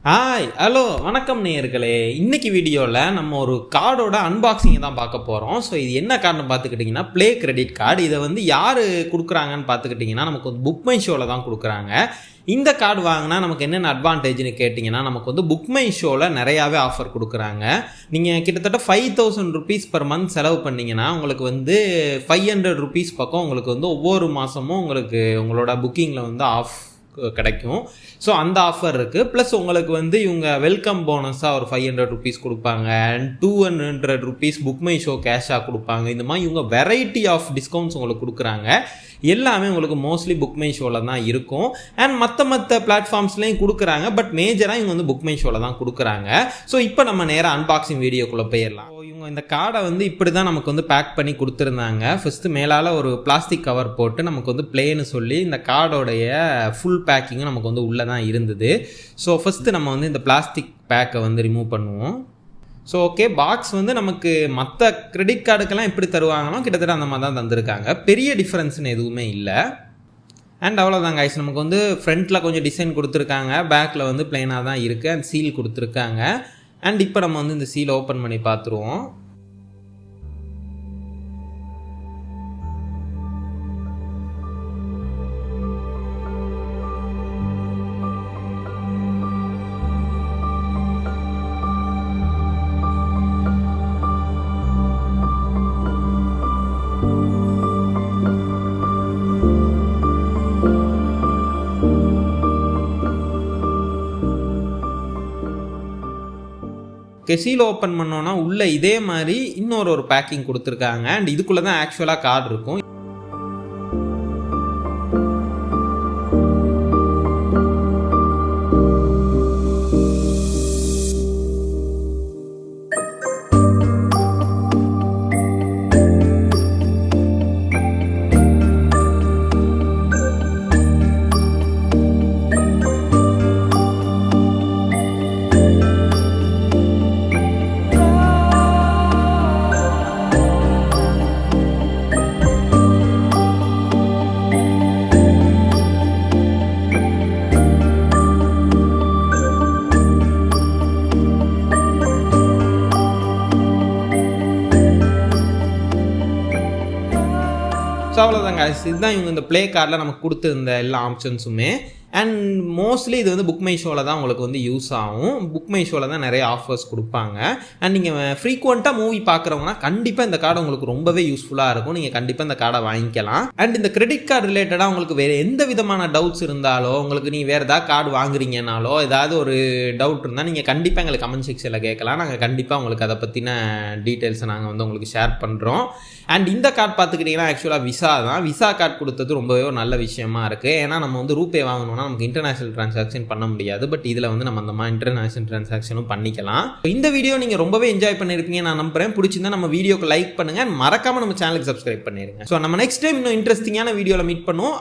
Hi hello வணக்கம் நேயர்களே. இன்னைக்கு வீடியோவில் நம்ம ஒரு கார்டோட அன்பாக்சிங்கை தான் பார்க்க போகிறோம். ஸோ இது என்ன கார்டுன்னு பார்த்துக்கிட்டிங்கன்னா ப்ளே கிரெடிட் கார்டு. இதை யார் கொடுக்குறாங்கன்னு பார்த்துக்கிட்டிங்கன்னா நமக்கு புக் மை ஷோவில் தான் கொடுக்குறாங்க. இந்த கார்டு வாங்கினா நமக்கு என்னென்ன அட்வான்டேஜ்னு கேட்டிங்கன்னா நமக்கு புக் மை ஷோவில் நிறையாவே ஆஃபர் கொடுக்குறாங்க. நீங்கள் கிட்டத்தட்ட 5000 rupees per month செலவு பண்ணிங்கன்னா உங்களுக்கு 500 rupees பக்கம் உங்களுக்கு ஒவ்வொரு மாதமும் உங்களுக்கு உங்களோட புக்கிங்கில் ஆஃப் கிடைக்கும். ஸோ அந்த ஆஃபர் இருக்குது. ப்ளஸ் உங்களுக்கு இவங்க வெல்கம் போனஸாக ஒரு 500 rupees கொடுப்பாங்க. And 200 rupees book my show கேஷாக கொடுப்பாங்க. இந்த மாதிரி இவங்க வெரைட்டி ஆஃப் டிஸ்கவுண்ட்ஸ் உங்களுக்கு கொடுக்குறாங்க. எல்லாமே உங்களுக்கு மோஸ்ட்லி புக் மை ஷோவில் தான் இருக்கும். அண்ட் மற்ற பிளாட்ஃபார்ம்ஸ்லேயும் கொடுக்குறாங்க. பட் மேஜராக இவங்க புக் மை ஷோவில் தான் கொடுக்குறாங்க. ஸோ இப்போ நம்ம நேராக அன்பாக்சிங் வீடியோக்குள்ளே போயிடலாம். இவங்க இந்த கார்டை இப்படி தான் நமக்கு பேக் பண்ணி கொடுத்துருந்தாங்க. ஃபஸ்ட்டு மேலால் ஒரு பிளாஸ்டிக் கவர் போட்டு நமக்கு ப்ளேன்னு சொல்லி இந்த கார்டோடைய ஃபுல் பேக்கிங்கும் நமக்கு உள்ளே தான் இருந்தது. ஸோ ஃபஸ்ட்டு நம்ம இந்த பிளாஸ்டிக் பேக்கை ரிமூவ் பண்ணுவோம். ஸோ ஓகே, பாக்ஸ் நமக்கு மற்ற கிரெடிட் கார்டுக்கெல்லாம் எப்படி தருவாங்களோ கிட்டத்தட்ட அந்த மாதிரி தான் தந்திருக்காங்க. பெரிய டிஃப்ரென்ஸ்னு எதுவுமே இல்லை. அண்ட் அவ்வளோதாங்க ஐஸ். நமக்கு ஃப்ரண்ட்டில் கொஞ்சம் டிசைன் கொடுத்துருக்காங்க. பேக்கில் பிளெயினாக தான் இருக்குது. அண்ட் சீல் கொடுத்துருக்காங்க. அண்ட் இப்போ நம்ம இந்த சீல் ஓப்பன் பண்ணி பார்த்துருவோம். சீல் ஓப்பன் பண்ணோன்னா உள்ளே இதே மாதிரி இன்னொரு பேக்கிங் கொடுத்துருக்காங்க. அண்ட் இதுக்குள்ளே தான் ஆக்சுவலாக கார்டு இருக்கும். ஸோ அவ்வளோதாங்க. இதுதான் இவங்க இந்த ப்ளே கார்டில் நமக்கு கொடுத்துருந்த எல்லா ஆப்ஷன்ஸுமே. அண்ட் மோஸ்ட்லி இது புக் மை ஷோவில் தான் உங்களுக்கு யூஸ் ஆகும். புக் மை ஷோவில் தான் நிறைய ஆஃபர்ஸ் கொடுப்பாங்க. அண்ட் நீங்கள் ஃப்ரீக்வெண்ட்டாக மூவி பார்க்குறவங்கன்னா கண்டிப்பாக இந்த கார்டு உங்களுக்கு ரொம்பவே யூஸ்ஃபுல்லாக இருக்கும். நீங்கள் கண்டிப்பாக இந்த கார்டை வாங்கிக்கலாம். அண்ட் இந்த கிரெடிட் கார்டு ரிலேட்டடாக உங்களுக்கு வேறு எந்த விதமான டவுட்ஸ் இருந்தாலோ, உங்களுக்கு நீங்கள் வேறு ஏதாவது கார்டு வாங்குறீங்கனாலோ, ஏதாவது ஒரு டவுட் இருந்தால் நீங்கள் கண்டிப்பாக எங்களுக்கு கமெண்ட் செக்ஷனில் கேட்கலாம். நாங்கள் கண்டிப்பாக உங்களுக்கு அதை பற்றின டீட்டெயில்ஸை நாங்கள் உங்களுக்கு ஷேர் பண்ணுறோம். அண்ட் இந்த கார்டு பார்த்துக்கிட்டிங்கன்னா ஆக்சுவலாக விசா தான். விசா கார்டு கொடுத்தது ரொம்பவே ஒரு நல்ல விஷயமா இருக்குது. ஏன்னா நம்ம ரூபே வாங்கணும்னா நமக்கு இன்டர்நேஷனல் டிரான்சாக்ஷன் பண்ண முடியாது. பட் இதில் நம்ம அந்த மாதிரி இன்டர்நேஷனல் டிரான்சாக்ஷனும் பண்ணிக்கலாம். இந்த வீடியோ நீங்கள் ரொம்பவே என்ஜாய் பண்ணியிருப்பீங்க நான் நம்புறேன். பிடிச்சிருந்தா நம்ம வீடியோக்கு லைக் பண்ணுங்கள். மறக்காமல் நம்ம சேனலுக்கு சப்ஸ்கிரைப் பண்ணிடுங்க. ஸோ நம்ம நெக்ஸ்ட் டைம் இன்னும் இன்ட்ரெஸ்டிங்கான வீடியோவில் மீட் பண்ணுவோம்.